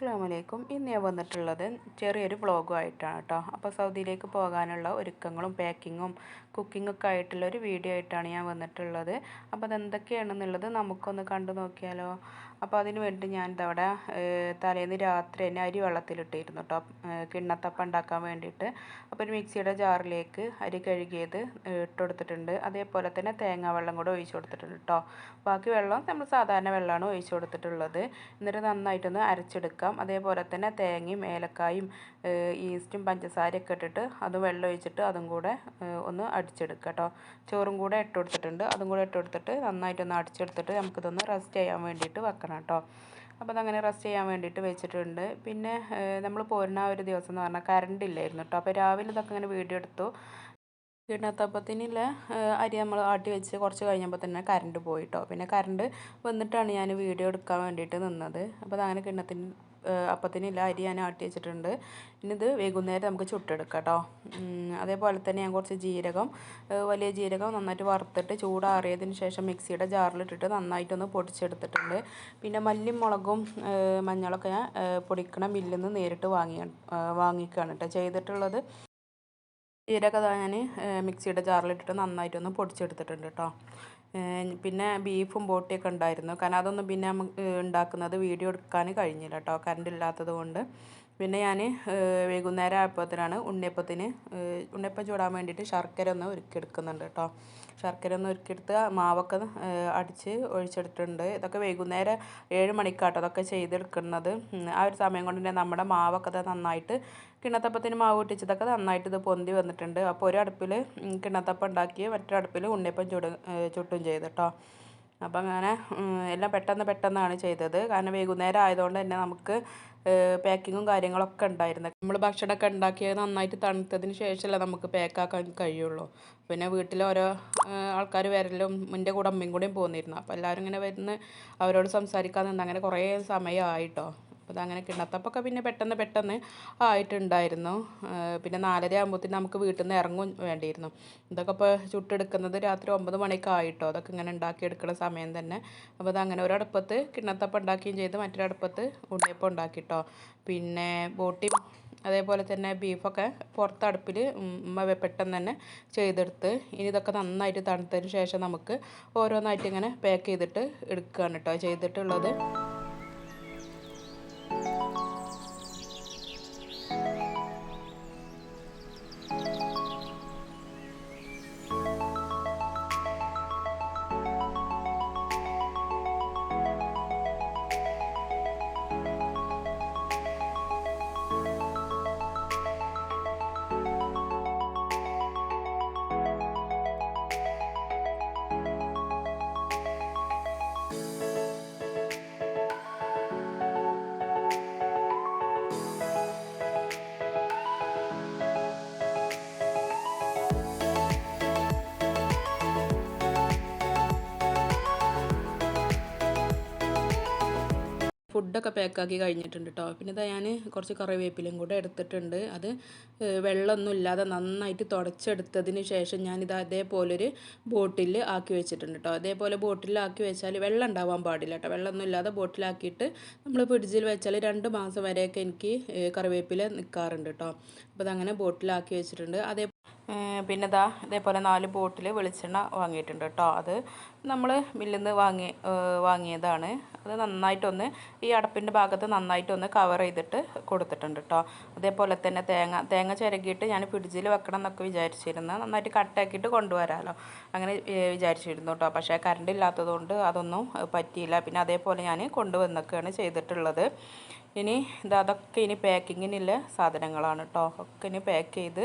അസ്സലാമലൈക്കും. ഇന്ന് ഞാൻ വന്നിട്ടുള്ളത് ചെറിയൊരു വ്ളോഗുമായിട്ടാണ് കേട്ടോ. അപ്പോൾ സൗദിയിലേക്ക് പോകാനുള്ള ഒരുക്കങ്ങളും പാക്കിങ്ങും കുക്കിങ്ങൊക്കെ ആയിട്ടുള്ള ഒരു വീഡിയോ ആയിട്ടാണ് ഞാൻ വന്നിട്ടുള്ളത്. അപ്പോൾ അതെന്തൊക്കെയാണെന്നുള്ളത് നമുക്കൊന്ന് കണ്ടു നോക്കിയാലോ. അപ്പോൾ അതിന് വേണ്ടി ഞാൻ ഇതവിടെ തലേന്ന് രാത്രി തന്നെ അരി വെള്ളത്തിലിട്ടിരുന്നു കേട്ടോ, കിണ്ണത്തപ്പം ഉണ്ടാക്കാൻ വേണ്ടിയിട്ട്. അപ്പോൾ ഒരു മിക്സിയുടെ ജാറിലേക്ക് അരി കഴുകിയത് ഇട്ട് കൊടുത്തിട്ടുണ്ട്. അതേപോലെ തന്നെ തേങ്ങാ വെള്ളം കൂടെ ഒഴിച്ച് കൊടുത്തിട്ടുണ്ട് കേട്ടോ. ബാക്കി വെള്ളം നമ്മൾ സാധാരണ വെള്ളമാണ് ഒഴിച്ച് കൊടുത്തിട്ടുള്ളത്. എന്നിട്ട് നന്നായിട്ടൊന്ന് അരച്ചെടുക്കാം. അതേപോലെ തന്നെ തേങ്ങയും ഏലക്കായും ഈസ്റ്റും പഞ്ചസാരയൊക്കെ ഇട്ടിട്ട് അത് വെള്ളം ഒഴിച്ചിട്ട് അതും കൂടെ ഒന്ന് അടിച്ചെടുക്കുക കേട്ടോ. ചോറും കൂടെ ഇട്ട് കൊടുത്തിട്ടുണ്ട്. അതും കൂടെ ഇട്ട് കൊടുത്തിട്ട് നന്നായിട്ടൊന്ന് അടിച്ചെടുത്തിട്ട് നമുക്കിതൊന്ന് റെസ്റ്റ് ചെയ്യാൻ വേണ്ടിയിട്ട് വെക്കണം കേട്ടോ. അപ്പോൾ അതങ്ങനെ റെസ്റ്റ് ചെയ്യാൻ വേണ്ടിയിട്ട് വെച്ചിട്ടുണ്ട്. പിന്നെ നമ്മൾ പോരുന്ന ഒരു ദിവസം എന്ന് പറഞ്ഞാൽ കറണ്ട് ഇല്ലായിരുന്നു കേട്ടോ. അപ്പോൾ രാവിലെ ഇതൊക്കെ ഇങ്ങനെ വീഡിയോ എടുത്തു. കിണ്ണത്തപ്പത്തിനുള്ള അരി നമ്മൾ ആട്ടി വെച്ച് കുറച്ച് കഴിഞ്ഞപ്പോൾ തന്നെ കറണ്ട് പോയിട്ടോ. പിന്നെ കറണ്ട് വന്നിട്ടാണ് ഞാൻ വീഡിയോ എടുക്കാൻ വേണ്ടിയിട്ട് നിന്നത്. അപ്പോൾ അതങ്ങനെ അപ്പത്തിനുള്ള അരി ഞാൻ ആട്ടി വെച്ചിട്ടുണ്ട്. ഇനി ഇത് വൈകുന്നേരം നമുക്ക് ചുട്ടെടുക്കാം കേട്ടോ. അതേപോലെ തന്നെ ഞാൻ കുറച്ച് ജീരകം, വലിയ ജീരകം നന്നായിട്ട് വറുത്തിട്ട് ചൂടാറിയതിന് ശേഷം മിക്സിയുടെ ജാറിലിട്ടിട്ട് നന്നായിട്ടൊന്ന് പൊടിച്ചെടുത്തിട്ടുണ്ട്. പിന്നെ മല്ലിയും മുളകും മഞ്ഞളൊക്കെ ഞാൻ പൊടിക്കണ മില്ലിൽ നിന്ന് നേരിട്ട് വാങ്ങിക്കുകയാണ് കേട്ടോ ചെയ്തിട്ടുള്ളത്. ജീരകം ഞാൻ മിക്സിയുടെ ജാറിലിട്ടിട്ട് നന്നായിട്ടൊന്ന് പൊടിച്ചെടുത്തിട്ടുണ്ട് കേട്ടോ. പിന്നെ ബീഫും ബോട്ടിയൊക്കെ ഉണ്ടായിരുന്നു. കാരണം അതൊന്നും പിന്നെ ഉണ്ടാക്കുന്നത് വീഡിയോ എടുക്കാൻ കഴിഞ്ഞില്ല കേട്ടോ, കറണ്ട് ഇല്ലാത്തത് കൊണ്ട്. പിന്നെ ഞാൻ വൈകുന്നേരം ആയപ്പോഴത്തേനാണ് ഉണ്ണിയപ്പം ചൂടാൻ വേണ്ടിയിട്ട് ശർക്കര ഒന്ന് ഉരുക്കിയെടുക്കുന്നുണ്ട് കേട്ടോ. ശർക്കര ഒന്ന് ഉരുക്കിയെടുത്ത് മാവൊക്കെ അടിച്ച് ഒഴിച്ചെടുത്തിട്ടുണ്ട്. ഇതൊക്കെ വൈകുന്നേരം 7 മണിക്കാട്ടോ അതൊക്കെ ചെയ്തെടുക്കുന്നത്. ആ ഒരു സമയം കൊണ്ട് തന്നെ നമ്മുടെ മാവൊക്കെ നന്നായിട്ട് കിണ്ണത്തപ്പത്തിന് മാവ് പൊട്ടിച്ചതൊക്കെ നന്നായിട്ട് ഇത് പൊന്തി വന്നിട്ടുണ്ട്. അപ്പോൾ ഒരു അടുപ്പിൽ കിണ്ണത്തപ്പം ഉണ്ടാക്കി മറ്റൊരു അടുപ്പിൽ ഉണ്ണിയപ്പം ചുട്ടും ചെയ്ത് കേട്ടോ. അപ്പം അങ്ങനെ എല്ലാം പെട്ടെന്നാണ് ചെയ്തത്. കാരണം വൈകുന്നേരം ആയതുകൊണ്ട് തന്നെ നമുക്ക് പാക്കിങ്ങും കാര്യങ്ങളൊക്കെ ഉണ്ടായിരുന്നു. നമ്മൾ ഭക്ഷണമൊക്കെ ഉണ്ടാക്കിയത് നന്നായിട്ട് തണുത്തതിന് ശേഷമല്ലേ നമുക്ക് പാക്കാക്കാൻ കഴിയുള്ളൂ. പിന്നെ വീട്ടിൽ ഓരോ ആൾക്കാർ വരലും എൻ്റെ കൂടെ അമ്മയും കൂടെയും പോന്നിരുന്നു. അപ്പോൾ എല്ലാവരും ഇങ്ങനെ വരുന്ന അവരോട് സംസാരിക്കാൻ നിന്ന് അങ്ങനെ കുറേ സമയമായിട്ടോ. അപ്പോൾ അതങ്ങനെ കിണ്ണത്തപ്പൊക്കെ പിന്നെ പെട്ടെന്ന് ആയിട്ടുണ്ടായിരുന്നു. പിന്നെ 4:30 ആകുമ്പോഴത്തേന് നമുക്ക് വീട്ടിൽ നിന്ന് ഇറങ്ങും വേണ്ടിയിരുന്നു. ഇതൊക്കെ ഇപ്പോൾ ചുട്ടെടുക്കുന്നത് രാത്രി 9 മണിയൊക്കെ ആയിട്ടോ. അതൊക്കെ ഇങ്ങനെ ഉണ്ടാക്കിയെടുക്കുന്ന സമയം തന്നെ. അപ്പോൾ അതങ്ങനെ ഒരടുപ്പത്ത് കിണ്ണത്തപ്പം ഉണ്ടാക്കുകയും ചെയ്ത് മറ്റൊരടുപ്പത്ത് ഉണ്ണിയപ്പം ഉണ്ടാക്കിട്ടോ. പിന്നെ ബോട്ടിയും അതേപോലെ തന്നെ ബീഫൊക്കെ പുറത്തടുപ്പിൽ പെട്ടെന്ന് തന്നെ ചെയ്തെടുത്ത്. ഇനി ഇതൊക്കെ നന്നായിട്ട് തണുത്തതിന് ശേഷം നമുക്ക് ഓരോന്നായിട്ട് ഇങ്ങനെ പാക്ക് ചെയ്തിട്ട് എടുക്കുകയാണ് കേട്ടോ ചെയ്തിട്ടുള്ളത്. ഫുഡൊക്കെ പാക്കാക്കി കഴിഞ്ഞിട്ടുണ്ട് കേട്ടോ. പിന്നെ ഇതാ ഞാൻ കുറച്ച് കറിവേപ്പിലയും കൂടെ എടുത്തിട്ടുണ്ട്. അത് വെള്ളമൊന്നും ഇല്ലാതെ നന്നായിട്ട് തുടച്ചെടുത്തതിന് ശേഷം ഞാനിത് അതേപോലൊരു ബോട്ടിൽ ആക്കി വെച്ചിട്ടുണ്ട് കേട്ടോ. അതേപോലെ ബോട്ടിലാക്കി വെച്ചാൽ വെള്ളം ഉണ്ടാവാൻ പാടില്ല കേട്ടോ. വെള്ളമൊന്നും ഇല്ലാതെ ബോട്ടിലാക്കിയിട്ട് നമ്മൾ ഫ്രിഡ്ജിൽ വെച്ചാൽ 2 മാസം വരെയൊക്കെ എനിക്ക് കറിവേപ്പില നിൽക്കാറുണ്ട് കേട്ടോ. അപ്പോൾ അതങ്ങനെ ബോട്ടിലാക്കി വെച്ചിട്ടുണ്ട്. പിന്നെ ഇതേപോലെ 4 ബോട്ടിൽ വെളിച്ചെണ്ണ വാങ്ങിയിട്ടുണ്ട് കേട്ടോ. അത് നമ്മൾ മില്ലിൽ നിന്ന് വാങ്ങിയതാണ്. അത് നന്നായിട്ടൊന്ന് ഈ അടപ്പിൻ്റെ ഭാഗത്ത് നന്നായിട്ടൊന്ന് കവർ ചെയ്തിട്ട് കൊടുത്തിട്ടുണ്ട് കേട്ടോ. അതേപോലെ തന്നെ തേങ്ങ ചിരകിയിട്ട് ഞാൻ ഫ്രിഡ്ജിൽ വെക്കണം എന്നൊക്കെ വിചാരിച്ചിരുന്നു. നന്നായിട്ട് കട്ടാക്കിയിട്ട് കൊണ്ടുവരാമല്ലോ അങ്ങനെ വിചാരിച്ചിരുന്നു കേട്ടോ. പക്ഷേ കറണ്ട് ഇല്ലാത്തതുകൊണ്ട് അതൊന്നും പറ്റിയില്ല. പിന്നെ അതേപോലെ ഞാൻ കൊണ്ടുവന്നൊക്കെയാണ് ചെയ്തിട്ടുള്ളത്. ഇനി അതൊക്കെ ഇനി പാക്കിങ്ങിനുള്ള സാധനങ്ങളാണ് കേട്ടോ. ഒക്കെ ഇനി പാക്ക് ചെയ്ത്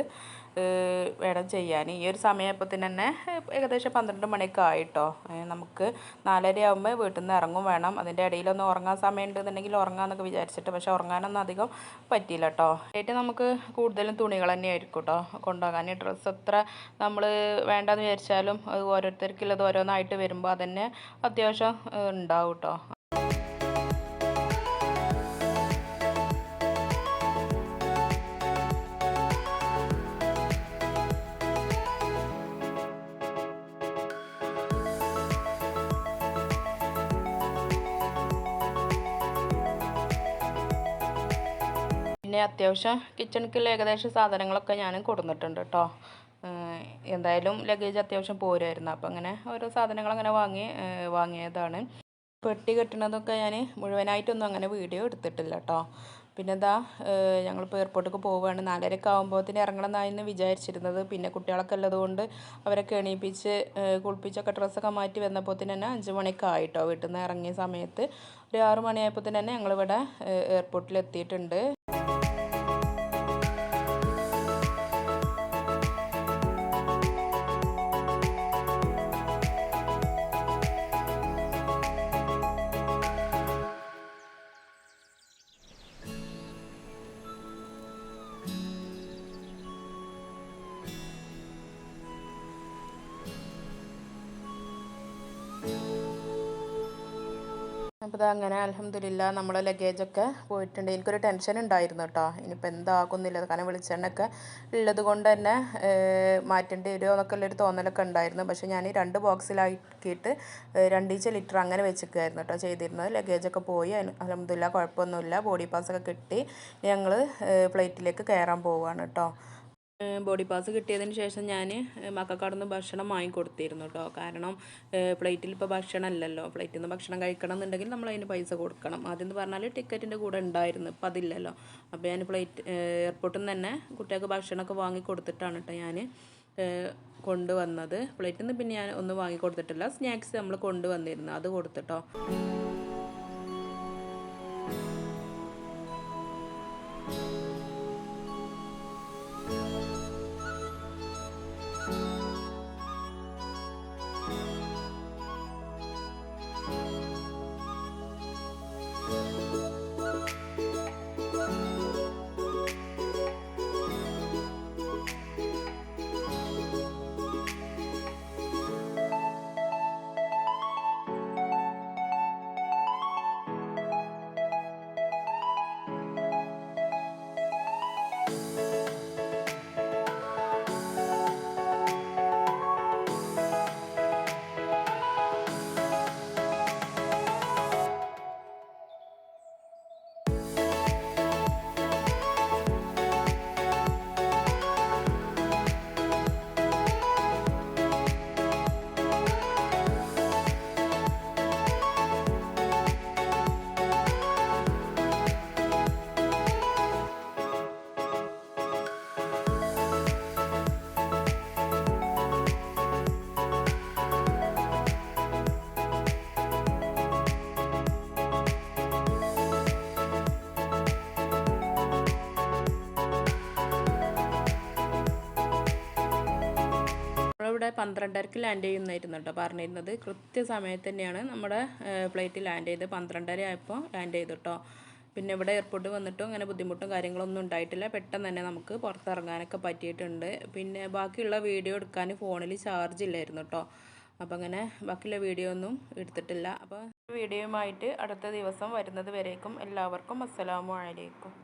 വേണം ചെയ്യാൻ. ഈ ഒരു സമയപ്പത്തിന് തന്നെ ഏകദേശം 12 മണിയൊക്കെ ആയിട്ടോ. നമുക്ക് 4:30 ആകുമ്പോൾ വീട്ടിൽ നിന്ന് ഇറങ്ങും വേണം. അതിൻ്റെ ഇടയിലൊന്ന് ഉറങ്ങാൻ സമയം ഉണ്ടെന്നുണ്ടെങ്കിൽ ഉറങ്ങാമെന്നൊക്കെ വിചാരിച്ചിട്ട്, പക്ഷേ ഉറങ്ങാനൊന്നും അധികം പറ്റിയില്ല കേട്ടോ. ഏറ്റവും നമുക്ക് കൂടുതലും തുണികൾ തന്നെയായിരിക്കും കേട്ടോ കൊണ്ടുപോകാൻ. ഡ്രസ്സ് എത്ര നമ്മൾ വേണ്ടെന്ന് വിചാരിച്ചാലും അത് ഓരോരുത്തർക്കുള്ളത് ഓരോന്നായിട്ട് വരുമ്പോൾ അതന്നെ അത്യാവശ്യം ഉണ്ടാവും കേട്ടോ. പിന്നെ അത്യാവശ്യം കിച്ചണിക്കുള്ള ഏകദേശം സാധനങ്ങളൊക്കെ ഞാൻ കൊടുന്നിട്ടുണ്ട് കേട്ടോ. എന്തായാലും ലഗേജ് അത്യാവശ്യം പോരുമായിരുന്നു. അപ്പോൾ അങ്ങനെ ഓരോ സാധനങ്ങളങ്ങനെ വാങ്ങിയതാണ്. പെട്ടി കെട്ടുന്നതൊക്കെ ഞാൻ മുഴുവനായിട്ടൊന്നും അങ്ങനെ വീഡിയോ എടുത്തിട്ടില്ല കേട്ടോ. പിന്നെ എന്താ ഞങ്ങളിപ്പോൾ എയർപോർട്ടിലേക്ക് പോവുകയാണ്. 4:30 ആകുമ്പോഴത്തേന് ഇറങ്ങണമെന്നായിരുന്നു വിചാരിച്ചിരുന്നത്. പിന്നെ കുട്ടികളൊക്കെ ഉള്ളതുകൊണ്ട് അവരൊക്കെ എണീപ്പിച്ച് കുളിപ്പിച്ചൊക്കെ ഡ്രസ്സൊക്കെ മാറ്റി വന്നപ്പോഴത്തേന് തന്നെ 5 മണിയൊക്കെ ആയിട്ടോ. വീട്ടിൽ നിന്ന് ഇറങ്ങിയ സമയത്ത് ഒരു 6 മണിയായപ്പോഴത്തേന് തന്നെ ഞങ്ങളിവിടെ എയർപോർട്ടിൽ എത്തിയിട്ടുണ്ട്. അപ്പോൾ അങ്ങനെ അൽഹംദുലില്ലാ നമ്മളെ ലഗേജൊക്കെ പോയിട്ടുണ്ട്. എനിക്കൊരു ടെൻഷൻ ഉണ്ടായിരുന്നു കേട്ടോ, ഇനിയിപ്പോൾ എന്താകുന്നില്ല. കാരണം വെളിച്ചെണ്ണയൊക്കെ ഉള്ളത് കൊണ്ട് തന്നെ മാറ്റേണ്ടി വരുമോ എന്നൊക്കെ ഉള്ളൊരു തോന്നലൊക്കെ ഉണ്ടായിരുന്നു. പക്ഷേ ഞാൻ 2 ബോക്സിലാക്കിയിട്ട് 2 ലിറ്റർ അങ്ങനെ വെച്ചിരിക്കുകയായിരുന്നു കേട്ടോ ചെയ്തിരുന്നത്. ലഗേജൊക്കെ പോയി, അൽഹംദുലില്ലാ കുഴപ്പമൊന്നുമില്ല. ബോഡി പാസ്സൊക്കെ കിട്ടി. ഞങ്ങൾ ഫ്ലൈറ്റിലേക്ക് കയറാൻ പോവുകയാണ് കേട്ടോ. ബോഡി പാസ് കിട്ടിയതിന് ശേഷം ഞാൻ മക്കൾക്കവിടുന്ന് ഭക്ഷണം വാങ്ങിക്കൊടുത്തിരുന്നു കേട്ടോ. കാരണം ഫ്ലൈറ്റിൽ ഇപ്പോൾ ഭക്ഷണം അല്ലല്ലോ. ഫ്ലൈറ്റിൽ നിന്ന് ഭക്ഷണം കഴിക്കണം എന്നുണ്ടെങ്കിൽ നമ്മൾ അതിന് പൈസ കൊടുക്കണം. ആദ്യം പറഞ്ഞാൽ ടിക്കറ്റിൻ്റെ കൂടെ ഉണ്ടായിരുന്നു, ഇപ്പം അതില്ലല്ലോ. അപ്പോൾ ഞാൻ എയർപോർട്ടിൽ നിന്ന് തന്നെ കുട്ടികൾക്ക് ഭക്ഷണമൊക്കെ വാങ്ങി കൊടുത്തിട്ടാണ് കേട്ടോ ഞാൻ കൊണ്ടുവന്നത്. ഫ്ലൈറ്റിൽ നിന്ന് പിന്നെ ഞാൻ ഒന്നും വാങ്ങി കൊടുത്തിട്ടില്ല. സ്നാക്സ് നമ്മൾ കൊണ്ടുവന്നിരുന്നു, അത് കൊടുത്തിട്ടോ. നമ്മളിവിടെ 12:30 ലാൻഡ് ചെയ്യുന്നതായിരുന്നു കേട്ടോ പറഞ്ഞിരുന്നത്. കൃത്യസമയത്ത് തന്നെയാണ് നമ്മുടെ ഫ്ലൈറ്റ് ലാൻഡ് ചെയ്ത് 12:30 ആയപ്പോൾ ലാൻഡ് ചെയ്തു കേട്ടോ. പിന്നെ ഇവിടെ എയർപോർട്ടിൽ വന്നിട്ടും അങ്ങനെ ബുദ്ധിമുട്ടും കാര്യങ്ങളൊന്നും ഉണ്ടായിട്ടില്ല. പെട്ടെന്ന് തന്നെ നമുക്ക് പുറത്തിറങ്ങാനൊക്കെ പറ്റിയിട്ടുണ്ട്. പിന്നെ ബാക്കിയുള്ള വീഡിയോ എടുക്കാൻ ഫോണിൽ ചാർജ് ഇല്ലായിരുന്നു കേട്ടോ. അപ്പോൾ അങ്ങനെ ബാക്കിയുള്ള വീഡിയോ ഒന്നും എടുത്തിട്ടില്ല. അപ്പോൾ വീഡിയോയുമായിട്ട് അടുത്ത ദിവസം വരുന്നത് വരേക്കും എല്ലാവർക്കും അസ്സലാമു അലൈക്കും.